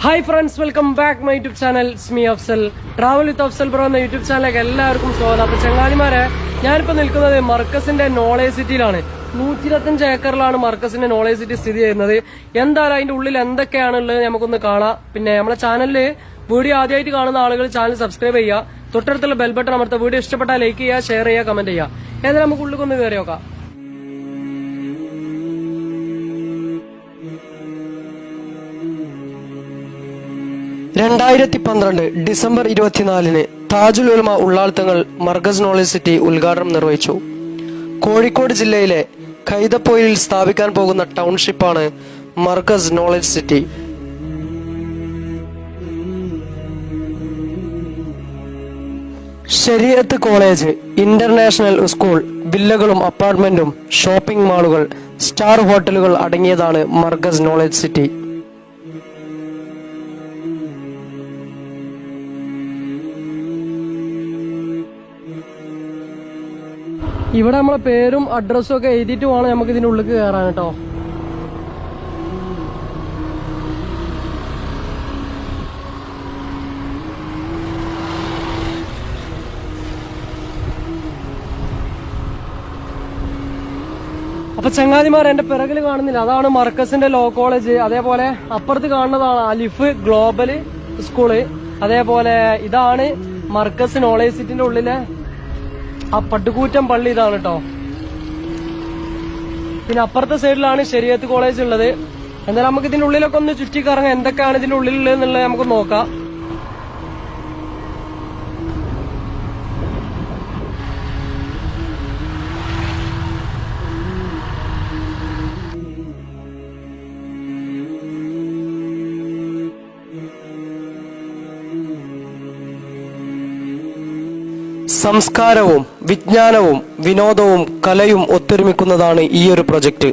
Hi friends, welcome back my YouTube channel. സ്മി Afsal travel with Afsal bro എന്ന YouTube ചാനലിലേക്ക് എല്ലാവർക്കും സ്വാഗതം. അപ്പൊ ചങ്ങാതിമാരെ, ഞാനിപ്പോ നിൽക്കുന്നത് മർക്കസിന്റെ നോളേജ് സിറ്റിയിലാണ്. 125 ഏക്കറിലാണ് മർക്കസിന്റെ നോളേജ് സിറ്റി സ്ഥിതി ചെയ്യുന്നത്. എന്തായാലും അതിന്റെ ഉള്ളിൽ എന്തൊക്കെയാണുള്ളത് നമുക്കൊന്ന് കാണാം. പിന്നെ നമ്മുടെ ചാനലില് വീഡിയോ ആദ്യമായിട്ട് കാണുന്ന ആളുകൾ ചാനൽ സബ്സ്ക്രൈബ് ചെയ്യുക, തൊട്ടടുത്തുള്ള ബെൽ ബട്ടൺ അമർത്തുക. വീഡിയോ ഇഷ്ടപ്പെട്ടാൽ ലൈക്ക് ചെയ്യുക, ഷെയർ ചെയ്യുക, കമന്റ് ചെയ്യുക. ഏതായാലും നമുക്ക് ഉള്ളിൽ കയറി നോക്കാം. ഡിസംബർ 24 താജുൽ ഉലമ ഉള്ളാൾത്തങ്ങൾ മർക്കസ് നോളേജ് സിറ്റി ഉദ്ഘാടനം നിർവഹിച്ചു. കോഴിക്കോട് ജില്ലയിലെ കൈതപ്പൊയിലിൽ സ്ഥാപിക്കാൻ പോകുന്ന ടൗൺഷിപ്പാണ് മർക്കസ് നോളേജ് സിറ്റി. ശരീഅത്ത് കോളേജ്, ഇന്റർനാഷണൽ സ്കൂൾ, വില്ലകളും അപ്പാർട്ട്മെന്റും, ഷോപ്പിംഗ് മാളുകൾ, സ്റ്റാർ ഹോട്ടലുകൾ അടങ്ങിയതാണ് മർക്കസ് നോളേജ് സിറ്റി. ഇവിടെ നമ്മളെ പേരും അഡ്രസ്സും ഒക്കെ എഴുതിയിട്ട് വേണം നമുക്ക് ഇതിന്റെ ഉള്ളിൽ കയറാൻ കേട്ടോ. അപ്പൊ ചങ്ങാതിമാർ, എന്റെ പിറകിൽ കാണുന്നില്ല, അതാണ് മർക്കസിന്റെ ലോ കോളേജ്. അതേപോലെ അപ്പുറത്ത് കാണുന്നതാണ് അലിഫ് ഗ്ലോബൽ സ്കൂള്. അതേപോലെ ഇതാണ് മർക്കസ് നോളേജ് സിറ്റിന്റെ ഉള്ളിലെ ആ പട്ടുകൂറ്റം പള്ളി, ഇതാണ് കേട്ടോ. പിന്നെ അപ്പുറത്തെ സൈഡിലാണ് ശരീഅത്ത് കോളേജ് ഉള്ളത്. എന്നാലും നമുക്ക് ഇതിന്റെ ഉള്ളിലൊക്കെ ഒന്ന് ചുറ്റിക്കറങ്ങാം, എന്തൊക്കെയാണ് ഇതിന്റെ ഉള്ളിലുള്ളത് എന്നുള്ളത് നമുക്ക് നോക്കാം. സംസ്കാരവും വിജ്ഞാനവും വിനോദവും കലയും ഒത്തൊരുമിക്കുന്നതാണ് ഈ ഒരു പ്രൊജക്ട്.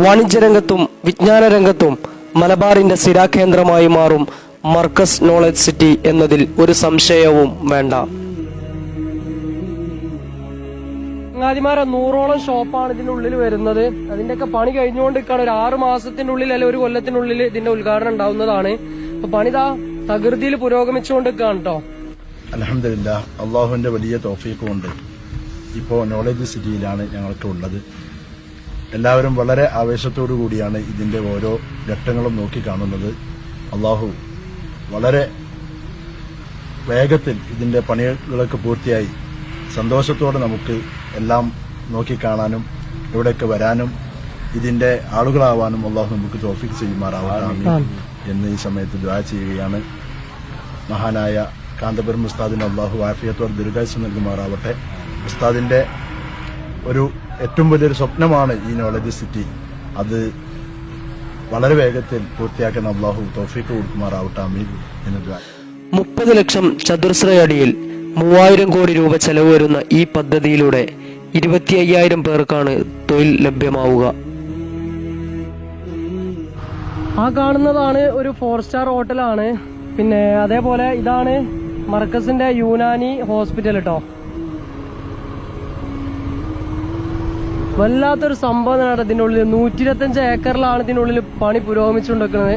വാണിജ്യരംഗത്തും വിജ്ഞാന രംഗത്തും മലബാറിന്റെ സ്ഥിരാകേന്ദ്രമായി മാറും മർക്കസ് നോളേജ് സിറ്റി എന്നതിൽ ഒരു സംശയവും വേണ്ട. ചങ്ങാതിമാരെ, 100ഓളം ഷോപ്പാണ് ഇതിന്റെ ഉള്ളിൽ വരുന്നത്. അതിന്റെയൊക്കെ പണി കഴിഞ്ഞുകൊണ്ടിരിക്കുകയാണ്. ഒരു 6 മാസത്തിന്റെ ഉള്ളിൽ അല്ലെങ്കിൽ ഒരു കൊല്ലത്തിനുള്ളിൽ ഇതിന്റെ ഉദ്ഘാടനം ഉണ്ടാവുന്നതാണ്. അപ്പൊ പണിതാ തകൃതിയിൽ പുരോഗമിച്ചുകൊണ്ടിരിക്കുകയാണ് കേട്ടോ. അൽഹംദുലില്ലാഹ്, അള്ളാഹുവിന്റെ വലിയ തൗഫീഖ് കൊണ്ട് ഇപ്പോൾ നോളേജ് സിറ്റിയിലാണ് ഞങ്ങൾക്ക് ഉള്ളത്. എല്ലാവരും വളരെ ആവേശത്തോടു കൂടിയാണ് ഇതിന്റെ ഓരോ ഘട്ടങ്ങളും നോക്കിക്കാണുന്നത്. അള്ളാഹു വളരെ വേഗത്തിൽ ഇതിന്റെ പണികളൊക്കെ പൂർത്തിയായി സന്തോഷത്തോടെ നമുക്ക് എല്ലാം നോക്കിക്കാണാനും ഇവിടേക്ക് വരാനും ഇതിന്റെ ആളുകളാവാനും അള്ളാഹു നമുക്ക് തൗഫീഖ് ചെയ്യുമാറാവട്ടെ എന്ന് ഈ സമയത്ത് ദുആ ചെയ്യുകയാണ്. മഹാനായ കാന്തപുരം ഉസ്താദിന് അള്ളാഹു ആഫിയത്തോടെ ദീർഘായുസ്സ് നൽകുമാറാവട്ടെ. ഉസ്താദിന്റെ ഒരു ഏറ്റവും വലിയൊരു സ്വപ്നമാണ് ഈ നോളജ് സിറ്റി. അത് വളരെ വേഗത്തിൽ പൂർത്തിയാക്കാൻ അള്ളാഹു തൗഫീഖ് കൊടുക്കുമാറാവട്ടെ. ആമീൻ എന്ന് ദുആ. 30 ലക്ഷം ചതുരശ്ര അടിയിൽ 3000 കോടി രൂപ ചെലവ് വരുന്ന ഈ പദ്ധതിയിലൂടെ 25,000 പേർക്കാണ് തൊഴിൽ ലഭ്യമാവുക. ആ കാണുന്നതാണ് ഒരു 4 സ്റ്റാർ ഹോട്ടലാണ്. പിന്നെ അതേപോലെ ഇതാണ് മർക്കസിന്റെ യുനാനി ഹോസ്പിറ്റൽ കേട്ടോ. വല്ലാത്തൊരു സംഭവമാണ് ഇതിന്റെ ഉള്ളിൽ. 125 ഏക്കറിലാണ് ഇതിനുള്ളിൽ പണി പുരോഗമിച്ചുകൊണ്ടിരിക്കുന്നത്.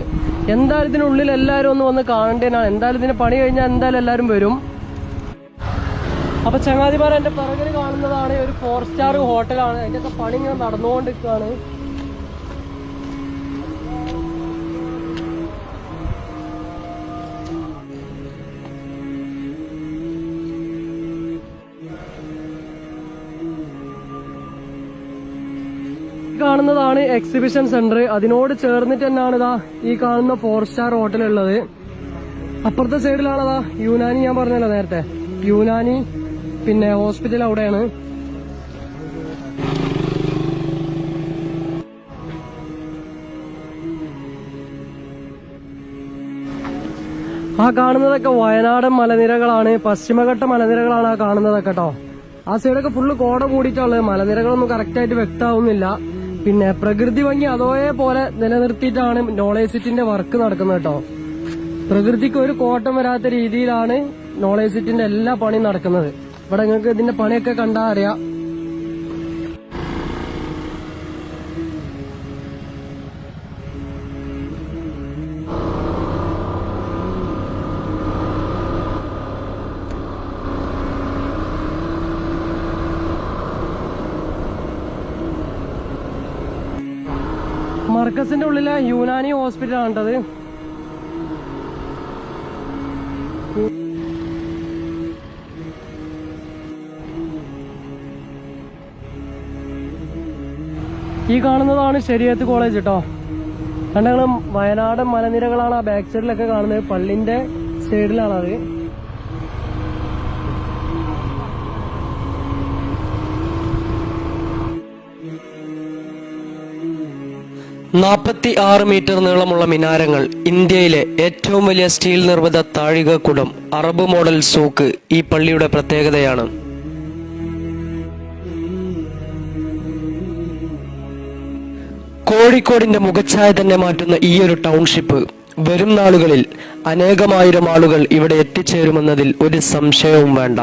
എന്തായാലും ഇതിനുള്ളിൽ എല്ലാവരും ഒന്ന് വന്ന് കാണേണ്ടതാണ്. എന്തായാലും ഇതിന്റെ പണി കഴിഞ്ഞാൽ എന്തായാലും എല്ലാവരും വരും. അപ്പൊ ചങ്ങാതിമാർ, എന്റെ പിറകിൽ കാണുന്നതാണ് ഒരു 4 സ്റ്റാർ ഹോട്ടലാണ്. അതിന്റെയൊക്കെ പണി ഇങ്ങനെ നടന്നുകൊണ്ടിരിക്കുകയാണ്. കാണുന്നതാണ് എക്സിബിഷൻ സെന്റർ. അതിനോട് ചേർന്നിട്ട് തന്നെയാണ് ഇതാ ഈ കാണുന്ന 4 സ്റ്റാർ ഹോട്ടൽ ഉള്ളത്. അപ്പുറത്തെ സൈഡിലാണതാ യുനാനി, ഞാൻ പറഞ്ഞല്ലോ നേരത്തെ, യുനാനി പിന്നെ ഹോസ്പിറ്റൽ അവിടെയാണ്. ആ കാണുന്നതൊക്കെ വയനാടൻ മലനിരകളാണ്, പശ്ചിമഘട്ട മലനിരകളാണ് ആ കാണുന്നതൊക്കെ കേട്ടോ. ആ സൈഡൊക്കെ ഫുള്ള് കോട കൂടിയിട്ടുള്ളത്. മലനിരകളൊന്നും കറക്റ്റായിട്ട് വ്യക്തമാവുന്നില്ല. പിന്നെ പ്രകൃതി ഭംഗി അതേപോലെ നിലനിർത്തിയിട്ടാണ് നോളേജ് സിറ്റിന്റെ വർക്ക് നടക്കുന്നത് കേട്ടോ. പ്രകൃതിക്ക് ഒരു കോട്ടം വരാത്ത രീതിയിലാണ് നോളേജ് സിറ്റിന്റെ എല്ലാ പണിയും നടക്കുന്നത്. ഇവിടെ നിങ്ങൾക്ക് ഇതിന്റെ പണിയൊക്കെ കണ്ടാ അറിയാം. മർക്കസിന്റെ ഉള്ളിലെ യുനാനി ഹോസ്പിറ്റലാണ് കണ്ടത്. ഈ കാണുന്നതാണ് ശരീഅത്ത് കോളേജ് കേട്ടോ. കണ്ടങ്ങളും വയനാട് മലനിരകളാണ് ആ ബാക്ക് സൈഡിലൊക്കെ കാണുന്നത്. പള്ളിന്റെ സൈഡിലാണത്. മീറ്റർ നീളമുള്ള മിനാരങ്ങൾ, ഇന്ത്യയിലെ ഏറ്റവും വലിയ സ്റ്റീൽ നിർമ്മിത താഴികക്കുടം, അറബ് മോഡൽ സൂക്ക് ഈ പള്ളിയുടെ പ്രത്യേകതയാണ്. കോഴിക്കോടിന്റെ മുഖച്ഛായ തന്നെ മാറ്റുന്ന ഈ ഒരു ടൗൺഷിപ്പ് വരും നാളുകളിൽ അനേകമായിരം ആളുകൾ ഇവിടെ എത്തിച്ചേരുമെന്നതിൽ ഒരു സംശയവും വേണ്ട.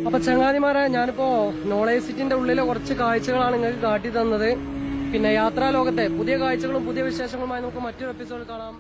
അപ്പൊ ചങ്ങാതിമാരെ, ഞാനിപ്പോ നോളേജ് സിറ്റിന്റെ ഉള്ളിലെ കുറച്ച് കാഴ്ചകളാണ് നിങ്ങൾക്ക് കാട്ടി തന്നത്. പിന്നെ യാത്രാ ലോകത്തെ പുതിയ കാഴ്ചകളും പുതിയ വിശേഷങ്ങളുമായി നമുക്ക് മറ്റൊരു എപ്പിസോഡ് കാണാം.